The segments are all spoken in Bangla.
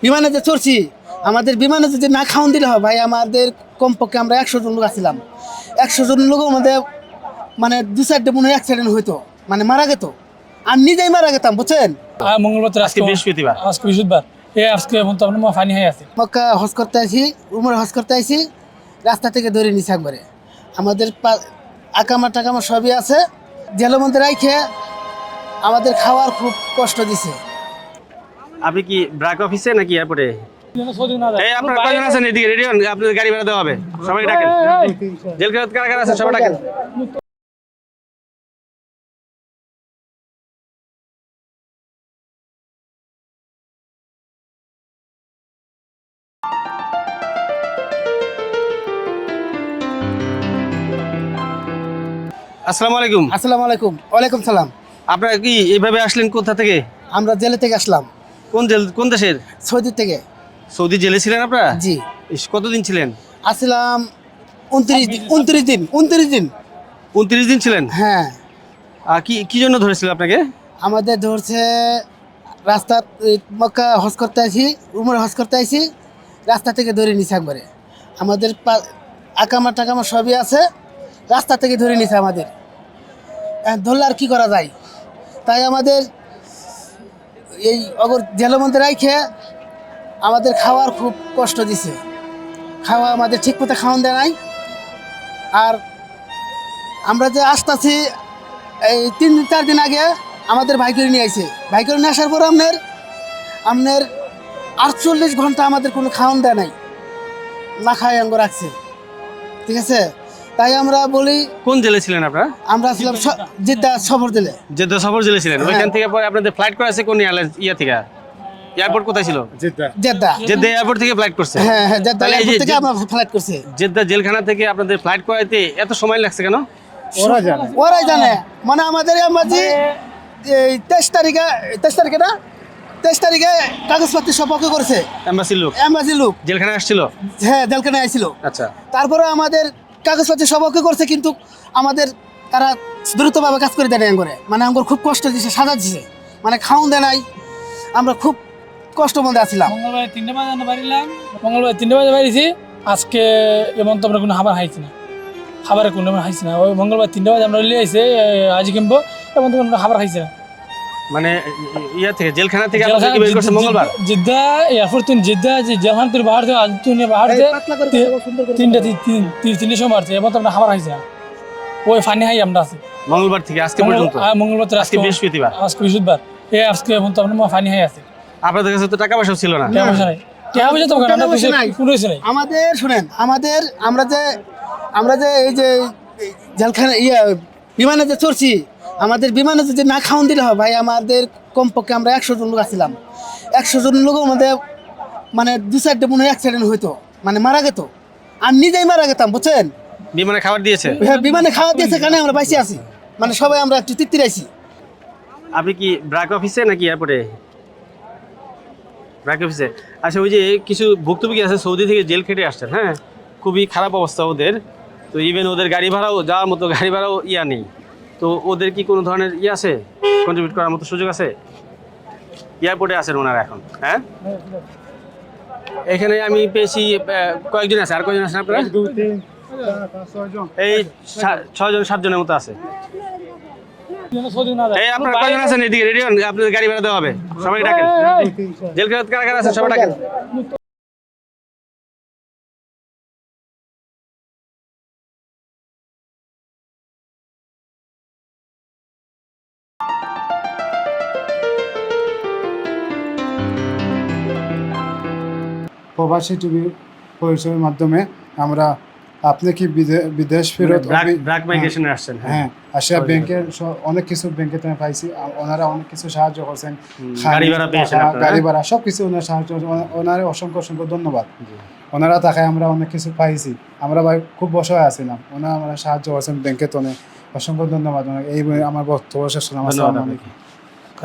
বিমানে যে চড়ছি, আমাদের বিমানে যদি না খাওয়ান দিলে হয় ভাই, আমাদের কমপক্ষে আমরা 100 জন লোক আসছিলাম। 100 জন লোক আমাদের মানে 2-4টে মনে হয় অ্যাক্সিডেন্ট হইতো, মানে মারা যেত। আর নিজেই মারা যেতাম, বুঝছেন। মঙ্গলবার আজকে বৃহস্পতিবার। আজকে বৃহস্পতিবার আজকে এখন তো আপনার ফানি হয়ে আছে। মক্কা হজ করতে আসি, উমর হজ করতে আসি, রাস্তা থেকে ধরে নিছে একবারে। আমাদের আকামা টাকামা সবই আছে, জেলের মধ্যে রাইখে আমাদের খাওয়ার খুব কষ্ট দিছে। আপনি কি ব্রাক অফিসে নাকি এয়ারপোর্টে? সৌদি না যায়। এই আপনারা কয়জন আছেন এদিকে? রেডি হন, আপনাদের গাড়ি ভাড়া দেওয়া হবে। সবাই ডাকেন। জেলখানাত কারা কারা আছেন সবাই ডাকেন। আসসালামু আলাইকুম। আসসালামু আলাইকুম। ওয়ালাইকুম সালাম। আপনারা কি এইভাবে আসলেন কোথা থেকে? আমরা জেলে থেকে আসলাম, কোন জেল, কোন দেশের? সৌদি থেকে। সৌদি জেলে ছিলেন আপনারা? জি, ইস, কতদিন ছিলেন? আসলাম 29 দিন। 29 দিন 29 দিন। 29 দিন ছিলেন। হ্যাঁ, কি কি জন্য ধরেছিল আপনাকে? আমাদের ধরছে রাস্তা, মক্কা হজ করতে আসি, উমর হজ করতে আসি, রাস্তা থেকে ধরে নিছে একবারে। আমাদের আকামা টাকামা সবই আছে, রাস্তা থেকে ধরে নিছে আমাদের। ধরলে আর কি করা যায়, তাই আমাদের এই অগর জেলের মধ্যে রাইখে আমাদের খাওয়ার খুব কষ্ট দিছে। খাওয়া আমাদের ঠিক মতো খাওয়ান দেয় নাই। আর আমরা যে আসতেছি, এই 3-4 দিন আগে আমাদের ভাই করে নিয়ে আইছে। ভাই করে নিয়ে আসার পর আপনার 48 ঘন্টা আমাদের কোনো খাওয়ান দেয় নাই, না খাই আঙ্গ রাখছে। ঠিক আছে, তাই আমরা বলি। কোন জেলে ছিলেন আপনারা? আমরা ছিলাম জেদ্দা সফর দিলে। জেদ্দা সফর জেলে ছিলেন। ওইখান থেকে পরে আপনাদের ফ্লাইট করা আছে কোন এয়ারলাইন্স থেকে? এয়ারপোর্ট কোথায় ছিল? জেদ্দা। জেদ্দা এয়ারপোর্ট থেকে ফ্লাইট করছে। হ্যাঁ হ্যাঁ, জেদ্দা তাহলে এই যে এয়ারপোর্ট থেকে আমরা ফ্লাইট করছে। জেদ্দা জেলখানা থেকে আপনাদের ফ্লাইট করাইতে এত সময় লাগছে কেন? ওরাই জানে। মানে আমাদের আমাজি এই 23 তারিখে না, 23 তারিখে কাগজপত্র সপক্ষে করেছে এম্বাসি লোক এম্বাসি লোক। জেলখানায় আসছিল। হ্যাঁ, জেলখানায় আইছিল। আচ্ছা, তারপরে আমাদের কাগজপত্র সপক্ষে করছে, কিন্তু আমাদের তারা দ্রুতভাবে কাজ করে দেয় করে। মানে আমার খুব কষ্ট দিছে, সাজা দিছে, মানে খাওন দেয় নাই। আমরা খুব কষ্ট মধ্যে আছিলাম। মঙ্গলবার 3টে বাজে আমরা বাড়িলাম। মঙ্গলবার 3টে বাজে বাড়িছি। আজকে এমন তো আমরা কোনো খাবার খাইছি না, খাবারে কোনো খাইছি না। ওই মঙ্গলবার 3টে বাজে আমরা লিয়ে আইছে আজি কিনবো, এমন তো কোনো খাবার খাইছি না। মানে ইয়া থেকে জেলখানা থেকে আপনাদের কি বের করছে মঙ্গলবার? জিদ্দা এয়ারপোর্ট তুই জিদ্দা যে জেলখান তুই বাহার থেকে আজ তুই বাহার থেকে তিনটে সময় মারছে, এমন তো আমরা খাবার খাইছি না। ওই ফানি খাই আমরা আছি মঙ্গলবার থেকে আজকে পর্যন্ত। মঙ্গলবার থেকে আজকে বৃহস্পতিবার। আজকে বৃহস্পতিবার। আজকে এখন তো আমরা ফানি খাই আছি। আপনাদের কাছে তো টাকা পয়সা ছিল না? টাকা পয়সা নাই, টাকা পয়সা তো টাকা পয়সা নাই। কোনো কিছু নাই। আমাদের শুনেন, আমরা যে এই যে জেলখানা বিমানে যে চড়ছি, আমাদের বিমানে যদি না খাওয়ান দিলে হয় ভাই, আমাদের কমপক্ষে আমরা 100 জন লোক আসছিলাম। 100 জন লোক আমাদের মানে 2-4টে মনে হয় অ্যাক্সিডেন্ট হইতো, মানে মারা যেত। আর নিজেই মারা যেতাম, বুঝছেন। বিমানে খাবার দিয়েছে? হ্যাঁ, বিমানে খাওয়া দিয়েছে, কারণে আমরা বাইসে আছি। মানে সবাই আমরা একটু তৃপ্তির আইছি। আপনি কি ব্রাক অফিসে নাকি এয়ারপোর্টে? ব্রাক অফিসে। আচ্ছা, ওই যে কিছু ভুক্তভোগী আছে সৌদি থেকে জেল খেটে আসছেন, হ্যাঁ, খুবই খারাপ অবস্থা ওদের। তো ইভেন ওদের গাড়ি ভাড়াও, যাওয়ার মতো গাড়ি ভাড়াও নেই। তো ওদের কি কোনো ধরনের আছে, কন্ট্রিবিউট করার মতো সুযোগ আছে? এয়ারপোর্টে আছেন ওনারা এখন, হ্যাঁ। এখানে আমি পেয়েছি কয়েকজন আছে। আর কয়েকজন আছেন আপনারা? এই 6-7 জনের মতো আছে। সৌদি না যায়। এই আপনারা কয়জন আছেন এদিকে? রেডি হন, আপনাদের গাড়ি ভাড়া দেওয়া হবে। সবাই ডাকেন। জেলখানাত কারা কারা আছেন সবাই ডাকেন। প্রবাসী টিভির পরিচয়ের মাধ্যমে আমরা আপনি কি বিদেশ ফেরত ব্রাক মাইগ্রেশনে আসছেন? হ্যাঁ, আসিয়া ব্যাংকের অনেক কিছু ব্যাংকে তুমি পাইছি। ওনারা অনেক কিছু সাহায্য করছেন, গাড়ি ভাড়া পেয়েছেন আপনারা? গাড়ি ভাড়া সব কিছু ওনার সাহায্য, ওনারে অসংখ্য অসংখ্য ধন্যবাদ। ওনারা টাকায় আমরা অনেক কিছু পাইছি। আমরা ভাই খুব বসবায় আছিলাম, ওনারা আমরা সাহায্য করছেন ব্যাংকে। তো অসংখ্য ধন্যবাদ ওনাকে। এই আমার বক্তব্য শেষ করলাম। আসসালামু আলাইকুম।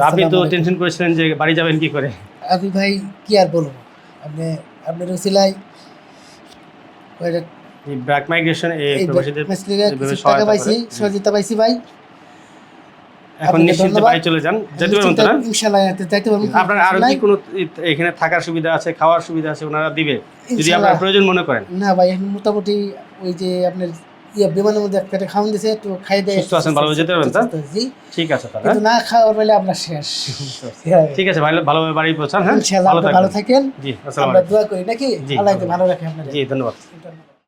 আপনি তো টেনশন করেছিলেন যে বাড়ি যাবেন কি করে? আমি ভাই কি আর বলবো, আপনার উসিলাই এই ব্রাক মাইগ্রেশন টাকা পাইছি, সহযোগিতা পাইছি ভাই। এখন আপনাকে নিশ্চিন্তে ধন্যবাদ। বাড়ি চলে যান, যেতে পারবেন তো না? ইনশাআল্লাহ যাইতে পারবেন। আপনার আরো কি কোনো এখানে থাকার সুবিধা আছে, খাওয়ার সুবিধা আছে, ওনারা দিবে যদি ইনশাআল্লাহ। আপনার প্রয়োজন মনে করেন? না ভাই, এখন মোটামুটি ওই যে আপনার বিমানের মধ্যে একটা খাওয়ান দিছে, একটু খাই দেয়, সুস্থ আছেন, ভালোভাবে যেতে পারবেন তো? জি। ঠিক আছে তাহলে, কিন্তু না খাওয়ার বেলা আমরা শেষ। ঠিক আছে, ভালোভাবে বাড়ি পৌঁছান। হ্যাঁ, ইনশাআল্লাহ, আপনি ভালো থাকেন, জি, আসসালামু আমরা আলাইকুম। দোয়া করি নাকি জি, আল্লাহ ভালো রাখে আপনাদের। জি, ধন্যবাদ। ধন্যবাদ।